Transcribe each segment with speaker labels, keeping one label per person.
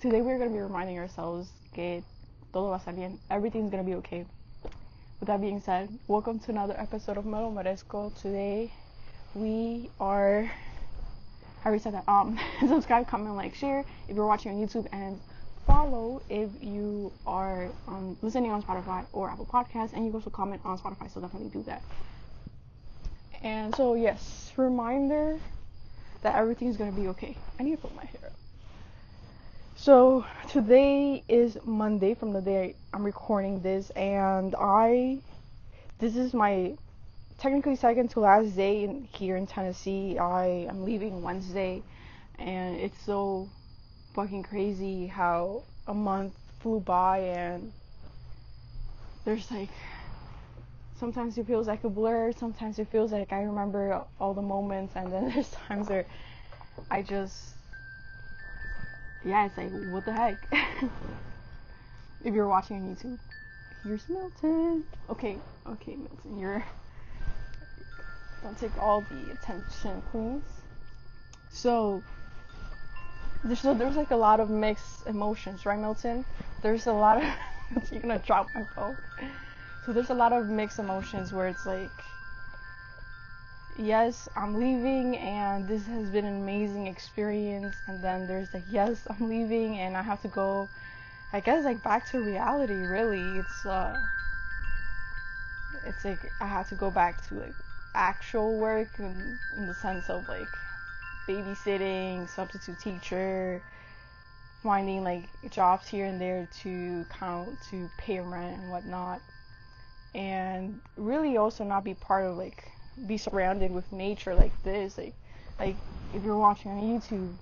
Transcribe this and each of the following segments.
Speaker 1: today we're going to be reminding ourselves que todo va a estar bien. Everything's going to be okay. With that being said, welcome to another episode of Me Lo Merezco. Today we are, I already said that, subscribe, comment, like, share if you're watching on YouTube, and follow if you are listening on Spotify or Apple Podcasts, and you can also comment on Spotify, so definitely do that. And so yes, reminder that everything's going to be okay. I need to put my hair up. So today is Monday from the day I'm recording this, and this is my technically second to last day here in Tennessee. I am leaving Wednesday, and it's so fucking crazy how a month flew by, and there's like, sometimes it feels like a blur, sometimes it feels like I remember all the moments, and then there's times where I just, it's like, what the heck? If you're watching on YouTube, here's Milton. Okay, Milton, don't take all the attention, please. So there's like a lot of mixed emotions, right, Milton? There's a lot of, you're gonna drop my phone. So there's a lot of mixed emotions where it's like, yes, I'm leaving and this has been an amazing experience, and then there's like, yes, I'm leaving and I have to go, I guess, like back to reality. Really, it's like I have to go back to like actual work in the sense of like babysitting, substitute teacher, finding like jobs here and there to pay rent and whatnot, and really also not be part of like, be surrounded with nature like this, like if you're watching on YouTube,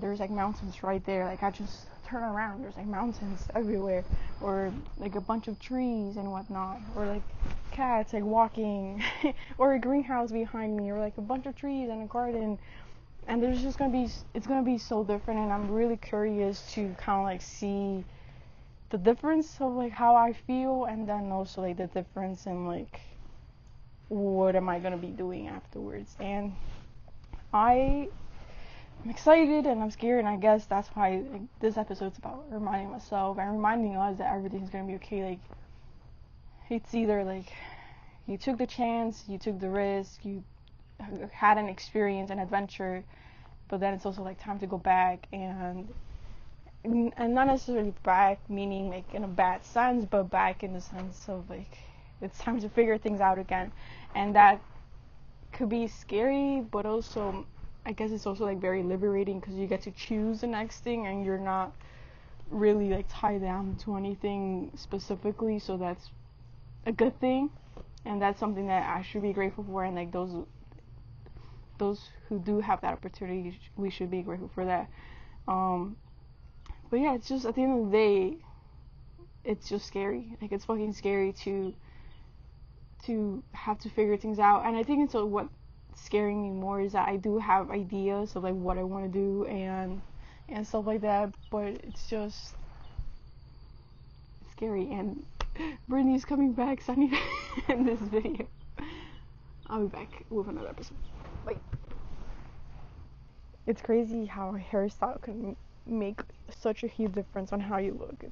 Speaker 1: there's like mountains right there, like I just turn around, there's like mountains everywhere, or like a bunch of trees and whatnot, or like cats like walking or a greenhouse behind me, or like a bunch of trees and a garden, and there's just it's gonna be so different, and I'm really curious to kind of like see the difference of like how I feel, and then also like the difference in like what am I gonna be doing afterwards. And I'm excited and I'm scared, and I guess that's why like, this episode's about reminding myself and reminding us that everything's gonna be okay. Like, it's either like you took the chance, you took the risk, you had an experience, an adventure, but then it's also like time to go back, and not necessarily back meaning like in a bad sense, but back in the sense of like it's time to figure things out again. And that could be scary, but also I guess it's also like very liberating, because you get to choose the next thing and you're not really like tied down to anything specifically, so that's a good thing, and that's something that I should be grateful for. And like those who do have that opportunity, we should be grateful for that. But yeah, it's just at the end of the day, it's just scary. Like, it's fucking scary to have to figure things out. And I think it's what's scaring me more is that I do have ideas of like what I want to do and stuff like that, but it's just scary. And Brittany's coming back, so I need to end this video. I'll be back with another episode. Bye. It's crazy how a hairstyle can make such a huge difference on how you look.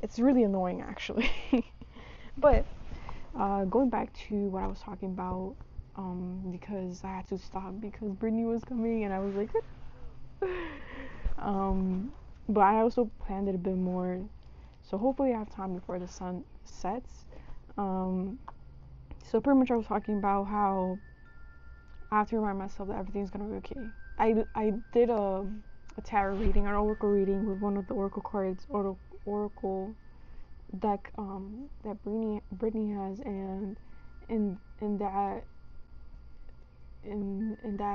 Speaker 1: It's really annoying, actually. But going back to what I was talking about, because I had to stop because Brittany was coming, and I was like, but I also planned it a bit more, so hopefully I have time before the sun sets. So pretty much I was talking about how I have to remind myself that everything's gonna be okay. I did a tarot reading, an oracle reading with one of the oracle cards, oracle deck that Brittany has, and in that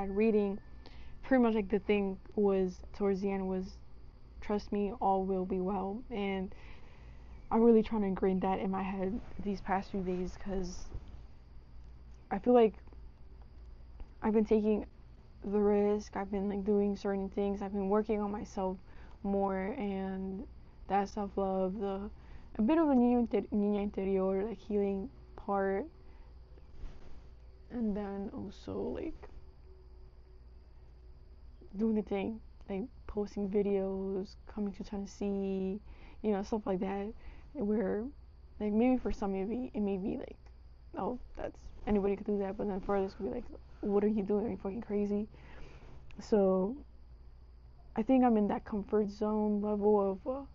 Speaker 1: reading, pretty much like the thing was towards the end was, trust me, all will be well. And I'm really trying to ingrain that in my head these past few days, because I feel like I've been taking the risk, I've been like doing certain things, I've been working on myself more, and that self-love, a bit of a niña interior, like healing part, and then also like doing the thing, like posting videos, coming to Tennessee, stuff like that, where like maybe for some it may be like, oh, that's anybody could do that, but then for others could be like, what are you doing? Are you fucking crazy? So I think I'm in that comfort zone level of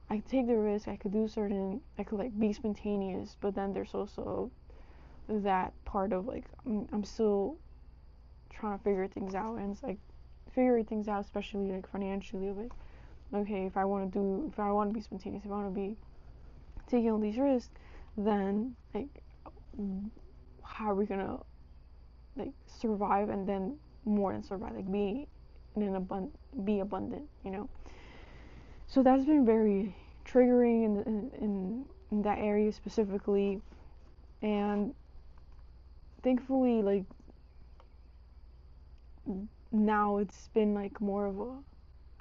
Speaker 1: I take the risk, I could like be spontaneous, but then there's also that part of like I'm still trying to figure things out, and it's like figuring things out, especially like financially, like okay, if I want to be spontaneous, if I want to be taking all these risks, then like how are we gonna like survive, and then more than survive, like be abundant, So that's been very triggering in that area specifically, and thankfully, like now it's been like more of a,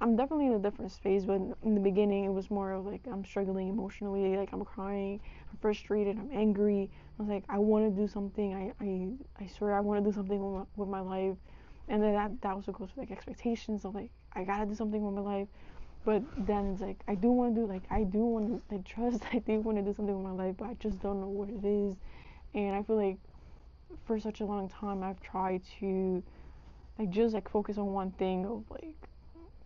Speaker 1: I'm definitely in a different space, but in the beginning it was more of like I'm struggling emotionally, like I'm crying, I'm frustrated, I'm angry. I was like, I want to do something. I swear I want to do something with my life, and then that also goes with like expectations of like I gotta do something with my life. But then it's like I do want to trust. I do want to do something with my life, but I just don't know what it is. And I feel like for such a long time I've tried to like just like focus on one thing of like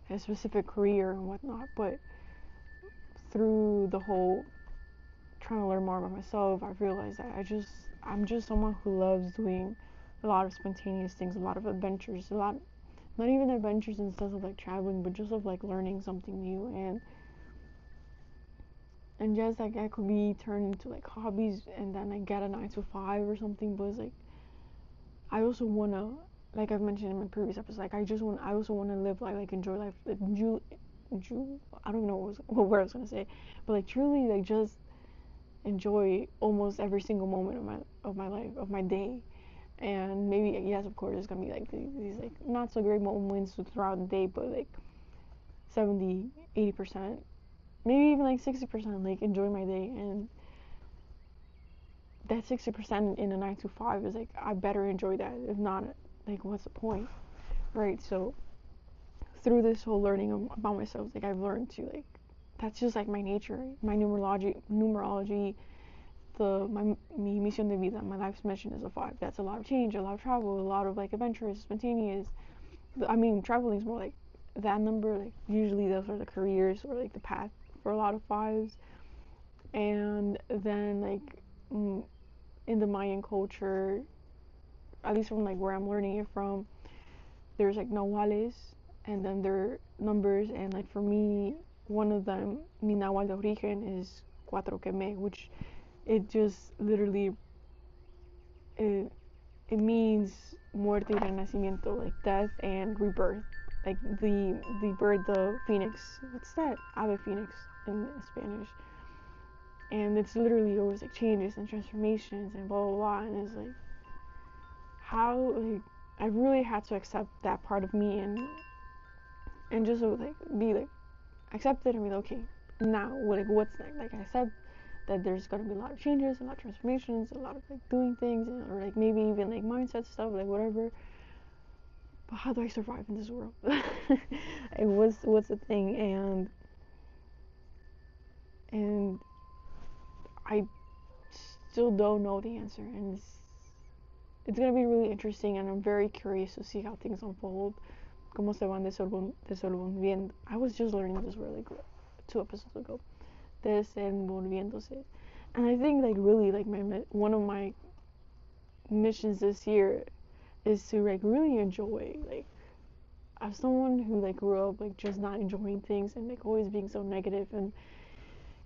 Speaker 1: a specific career and whatnot. But through the whole trying to learn more about myself, I realized that I'm just someone who loves doing a lot of spontaneous things, a lot of adventures, not even adventures in the sense of like traveling, but just of like learning something new, and just like I could be turned into like hobbies and then I get a 9 to 5 or something. But it's like I also wanna, like I've mentioned in my previous episodes, like I also wanna live life, like enjoy life, like I don't know what word I was gonna say, but like truly like just enjoy almost every single moment of my life, of my day. And maybe, yes, of course, there's gonna be like these like not so great moments throughout the day, but like 70-80%, maybe even like 60%, like enjoy my day. And that 60% in a 9 to 5 is like I better enjoy that. If not, like what's the point, right? So through this whole learning about myself, like I've learned to like that's just like my nature, my numerology. Mi misión de vida, my life's mission is a 5. That's a lot of change, a lot of travel, a lot of like adventures, spontaneous. I mean, traveling is more like that number. Like usually those are the careers or like the path for a lot of 5s. And then like in the Mayan culture, at least from like where I'm learning it from, there's like nahuales, and then there are numbers, and like for me, one of them, mi nahual de origen is cuatro que me, which it just literally it means muerte y renacimiento, like death and rebirth, like the bird, the phoenix. What's that? Ave phoenix in Spanish. And it's literally always like changes and transformations and blah blah blah. And it's like how like I really had to accept that part of me, and just like be like accept it and be like, okay, now like what's next? Like I accept that there's gonna be a lot of changes, a lot of transformations, a lot of like doing things, or like maybe even like mindset stuff, like whatever. But how do I survive in this world? And what's the thing? And I still don't know the answer, and it's gonna be really interesting, and I'm very curious to see how things unfold. Cómo se van desenvolviendo. I was just learning this word like 2 episodes ago. Desenvolviéndose. And I think like really like one of my missions this year is to like really enjoy, like as someone who like grew up like just not enjoying things and like always being so negative and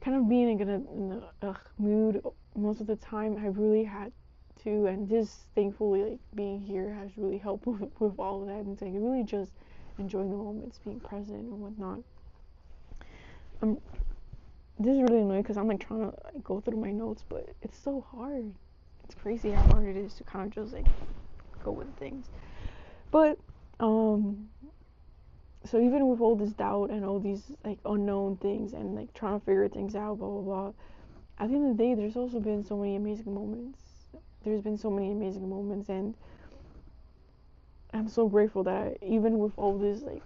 Speaker 1: kind of being in a mood most of the time, I really had to, and just thankfully like being here has really helped with all of that, and like really just enjoying the moments, being present and whatnot. This is really annoying because I'm like trying to like, go through my notes, but it's so hard. It's crazy how hard it is to kind of just like go with things. But so even with all this doubt and all these like unknown things and like trying to figure things out, blah blah blah, at the end of the day, there's also been so many amazing moments. There's been so many amazing moments, and I'm so grateful that even with all this like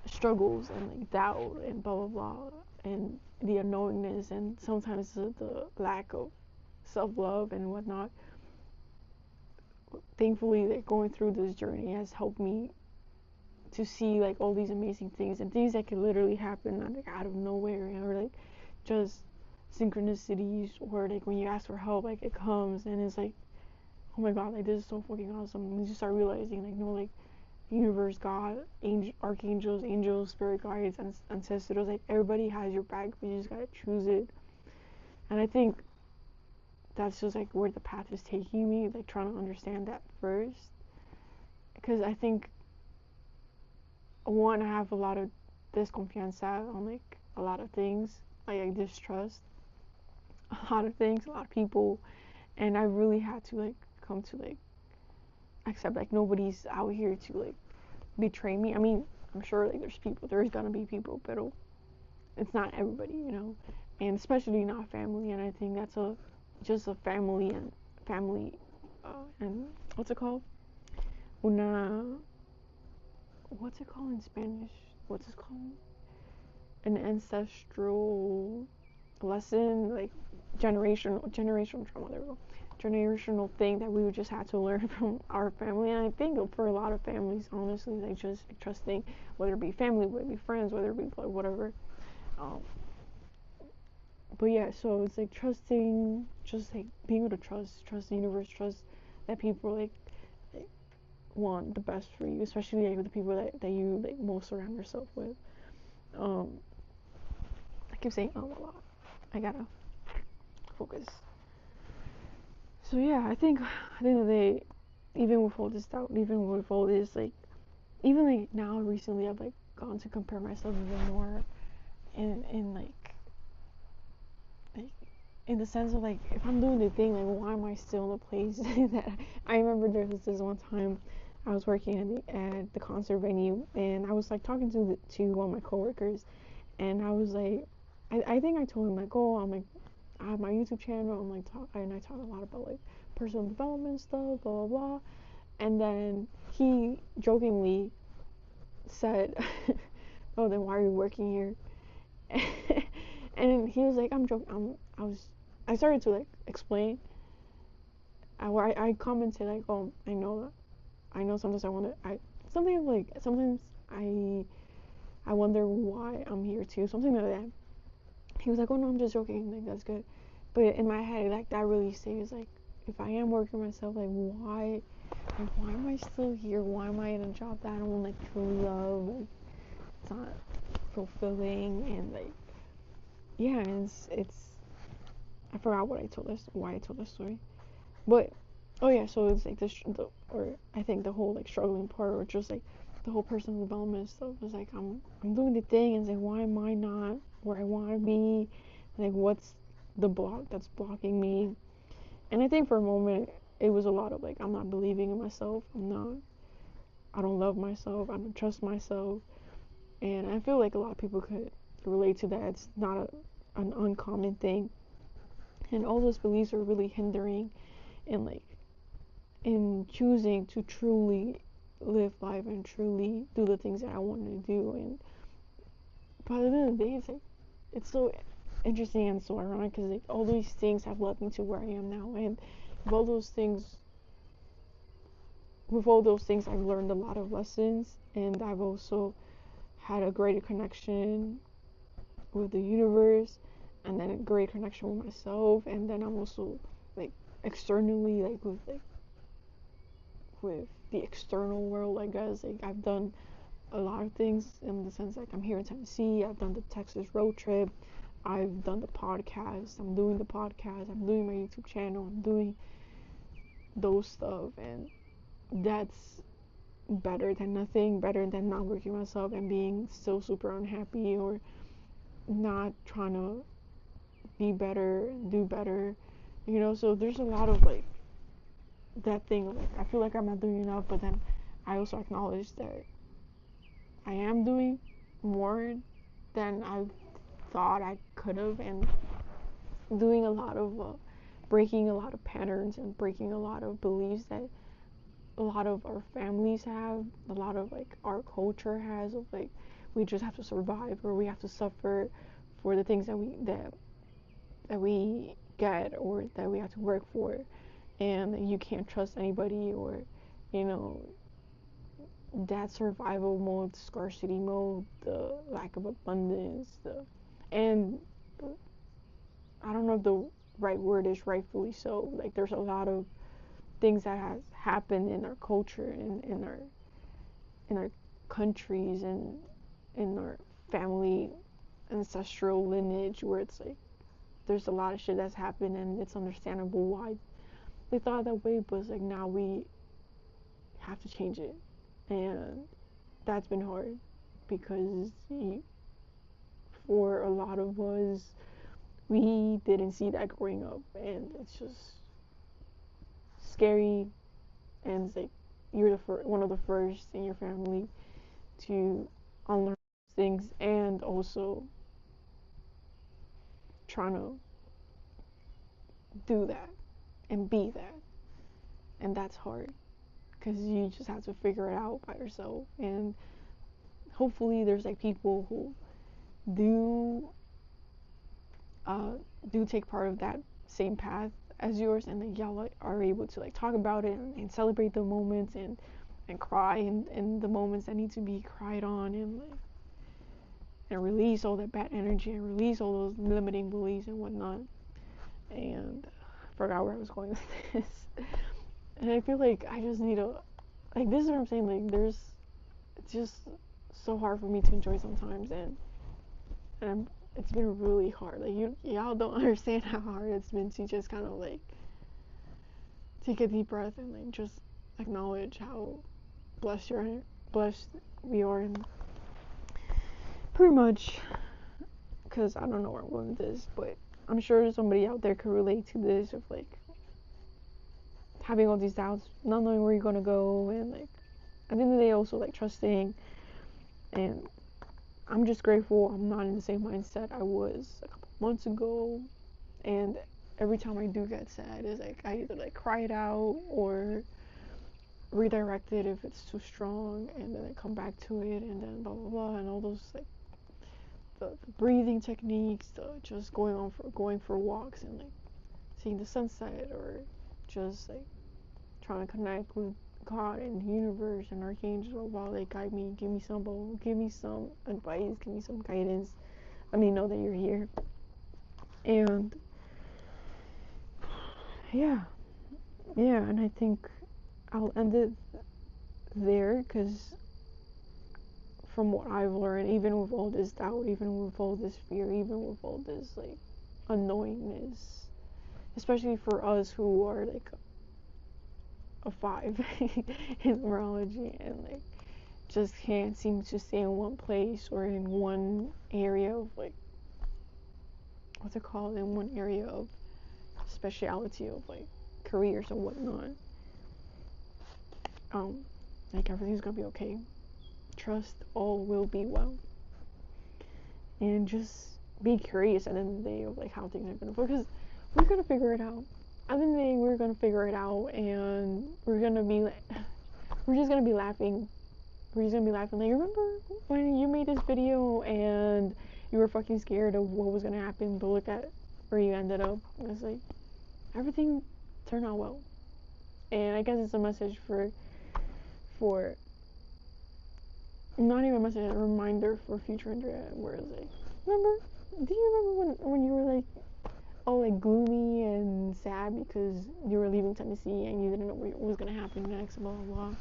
Speaker 1: struggles and like doubt and blah blah blah and the unknowingness and sometimes the lack of self-love and whatnot. Thankfully, like going through this journey has helped me to see like all these amazing things and things that could literally happen like out of nowhere, or like just synchronicities, or like when you ask for help, like it comes and it's like, oh my god, like this is so fucking awesome. And you just start realizing like, no, like universe, God, angel, archangels, angels, spirit guides, and ancestors, like everybody has your back, but you just gotta choose it. And I think that's just like where the path is taking me, like trying to understand that first, because I think one, I have a lot of desconfianza on like a lot of things, like I distrust a lot of things, a lot of people, and I really had to like come to like accept like nobody's out here to like betray me. I mean, I'm sure like there's gonna be people, but it's not everybody, and especially not family. And I think that's just a family and what's it called? Una, what's it called in Spanish? What's it called? An ancestral lesson, like generational trauma. There we go. Generational thing that we would just have to learn from our family. And I think for a lot of families, honestly, they just like, trusting, whether it be family, whether it be friends, whether it be like whatever. But yeah, so it's like trusting, just like being able to trust the universe, trust that people like want the best for you, especially like with the people that you like most surround yourself with. I keep saying a lot. I gotta focus. So yeah, I think at the end of the day, even with all this doubt, even with all this like, even like now recently, I've like gone to compare myself even more, in like in the sense of like, if I'm doing the thing, like why am I still in the place that I remember there was this one time I was working at the concert venue, and I was like talking to one of my coworkers, and I was like, I think I told him like, oh, I'm like, I have my YouTube channel, I'm like and I talk a lot about like personal development stuff, blah blah blah, and then he jokingly said, oh, then why are you working here? And he was like, I'm joking. I started to like explain. I commented like, oh, I know sometimes sometimes I wonder why I'm here too, something like that. He was like, oh no, I'm just joking, like that's good. But in my head, like that really stays like, if I am working myself, like why am I still here? Why am I in a job that I don't like truly love? Like it's not fulfilling, and like yeah, and it's I forgot why I told this story. But oh yeah, so it's like or I think the whole like struggling part, or just like the whole personal development stuff was like, I'm doing the thing, and it's like, why am I not where I want to be? Like what's the block that's blocking me? And I think for a moment it was a lot of like, I'm not believing in myself. I don't love myself. I don't trust myself. And I feel like a lot of people could relate to that. It's not an uncommon thing. And all those beliefs are really hindering in like in choosing to truly live life and truly do the things that I wanted to do. And by the end of the day, it's like, it's so interesting and so ironic, because like all these things have led me to where I am now, and with all those things I've learned a lot of lessons, and I've also had a greater connection with the universe, and then a great connection with myself, and then I'm also like externally, like with the external world, I guess. Like I've done a lot of things in the sense like I'm here in Tennessee, I've done the Texas road trip, I've done the podcast, I'm doing my YouTube channel, I'm doing those stuff, and that's better than nothing, better than not working myself and being still super unhappy, or not trying to be better and do better, so there's a lot of like that thing of like, I feel like I'm not doing enough, but then I also acknowledge that I am doing more than I thought I could have, and doing a lot of breaking a lot of patterns and breaking a lot of beliefs that
Speaker 2: a lot of our families have, a lot of like our culture has, of like we just have to survive or we have to suffer for the things that we get or that we have to work for, and you can't trust anybody, or you know, that survival mode, scarcity mode, the lack of abundance, and I don't know if the right word is rightfully so. Like there's a lot of things that has happened in our culture and in our countries and in our family ancestral lineage where it's like there's a lot of shit that's happened and it's understandable why they thought that way, but it's like now we have to change it, and that's been hard because for a lot of us we didn't see that growing up, and it's just scary, and it's like you're one of the first in your family to unlearn things, and also trying to do that and be that, and that's hard because you just have to figure it out by yourself. And hopefully there's like people who do uh do take part of that same path as yours, and like y'all like, are able to like talk about it and celebrate the moments and cry in the moments that need to be cried on, and like and release all that bad energy and release all those limiting beliefs and whatnot. And I forgot where I was going with this. And I feel like I just need to, like, this is what I'm saying, like, it's just so hard for me to enjoy sometimes, and it's been really hard. Like, y'all don't understand how hard it's been to just kind of, like, take a deep breath and, like, just acknowledge how blessed we are, and pretty much, because I don't know where I'm going with this, but I'm sure somebody out there could relate to this, of, like, having all these doubts, not knowing where you're gonna go, and like at the end of the day also like trusting. And I'm just grateful I'm not in the same mindset I was a couple months ago. And every time I do get sad, is like I either like cry it out or redirect it if it's too strong, and then I come back to it, and then blah blah blah, and all those like the breathing techniques, the just going for walks and like seeing the sunset, or just like trying to connect with God and the universe and archangels while they guide me, give me some advice, give me some guidance, let me know that you're here. And yeah, and I think I'll end it there, because from what I've learned, even with all this doubt, even with all this fear, even with all this like unknowingness, especially for us who are like a 5 in numerology, and like just can't seem to stay in one place or in one area of like what's it called, in one area of speciality of like careers or whatnot. Like everything's gonna be okay. Trust all will be well, and just be curious at the end of the day of like how things are gonna go, because we're gonna figure it out. At the end of the day, we're gonna figure it out, and we're just gonna be laughing. We're just gonna be laughing. Like, remember when you made this video and you were fucking scared of what was gonna happen, but look at where you ended up. It's like everything turned out well. And I guess it's a message for not even a message, a reminder for future Andrea, where it's like, do you remember when you were like all like gloomy and sad because you were leaving Tennessee and you didn't know what was gonna happen next, blah blah blah.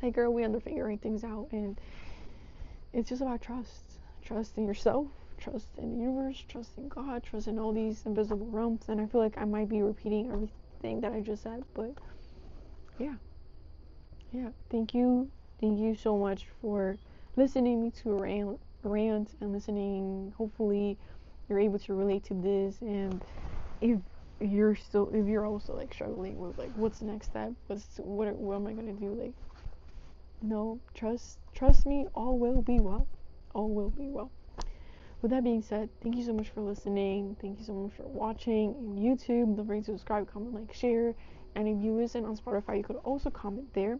Speaker 2: Like, girl, we end up figuring things out, and it's just about trust in yourself, trust in the universe, trust in God, trust in all these invisible realms. And I feel like I might be repeating everything that I just said, but yeah, thank you so much for listening to rant and listening. Hopefully you're able to relate to this, and if you're also like struggling with like what's the next step, what am I gonna do, like, no, trust me, all will be well. All will be well. With that being said, thank you so much for listening. Thank you so much for watching in YouTube. Don't forget to subscribe, comment, like, share. And if you listen on Spotify, you could also comment there.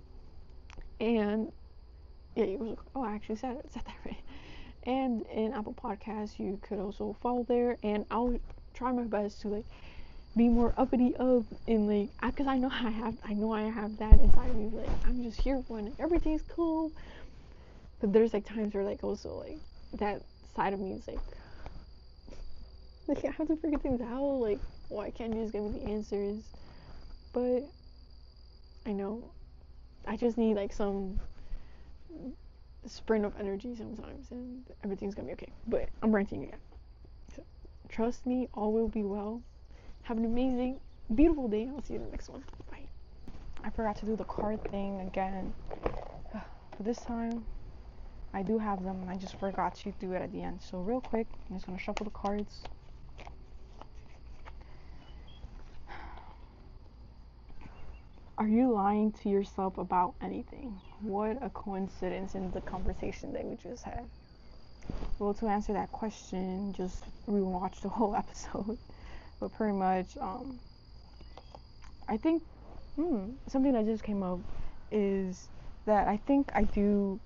Speaker 2: And yeah, you also, oh, I actually said that right. And in Apple Podcasts, you could also follow there. And I'll try my best to like be more uppity up in like, because I know I have that inside of me. Like I'm just here when everything's cool. But there's like times where like also like that side of me is like I have to figure things out. Like why can't you just give me the answers? But I know I just need like some sprint of energy sometimes, and everything's gonna be okay. But I'm ranting again. So, trust me, all will be well. Have an amazing, beautiful day. I'll see you in the next one. Bye.
Speaker 1: I forgot to do the card thing again. But this time, I do have them, and I just forgot to do it at the end. So real quick, I'm just gonna shuffle the cards. Are you lying to yourself about anything? What a coincidence in the conversation that we just had. Well, to answer that question, just rewatch the whole episode. But pretty much, I think something that just came up is that I think I do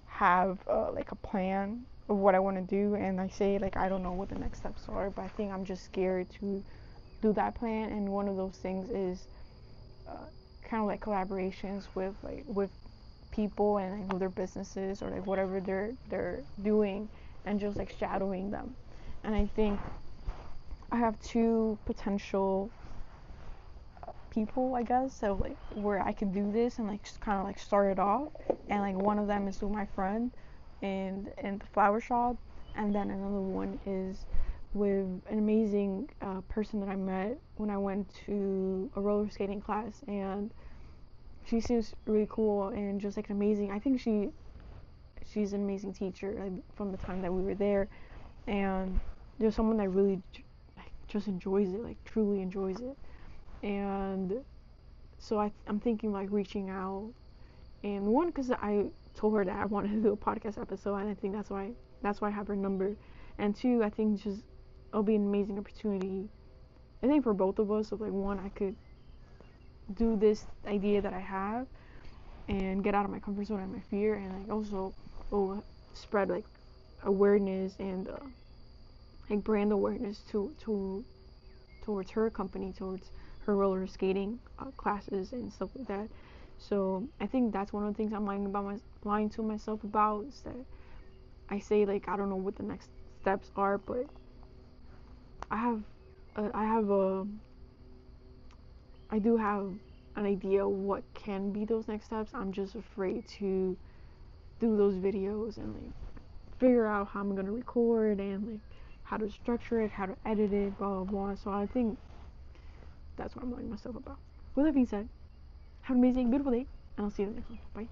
Speaker 1: have like a plan of what I want to do, and I say like I don't know what the next steps are, but I think I'm just scared to do that plan. And one of those things is kind of like collaborations with people and like with their businesses or like whatever they're doing, and just like shadowing them. And I think I have two potential people, I guess, so like where I can do this and like just kind of like start it off. And like one of them is with my friend in the flower shop, and then another one is with an amazing person that I met when I went to a roller skating class. And she seems really cool and just like an amazing, I think she's an amazing teacher, like, from the time that we were there. And there's someone that really like, just enjoys it, like truly enjoys it. And so I'm thinking like reaching out. And one, because I told her that I wanted to do a podcast episode, and I think that's why I have her number. And two, I think just it'll be an amazing opportunity, I think, for both of us. Of like, one, I could do this idea that I have and get out of my comfort zone and my fear, and like also spread like awareness and like brand awareness towards her company, towards her roller skating classes and stuff like that. So I think that's one of the things I'm lying to myself about, is that I say like I don't know what the next steps are, but I do have an idea what can be those next steps. I'm just afraid to do those videos and like figure out how I'm gonna record and like how to structure it, how to edit it, blah blah blah. So I think that's what I'm lying myself about. With that being said, have an amazing, beautiful day, and I'll see you in the next one. Bye.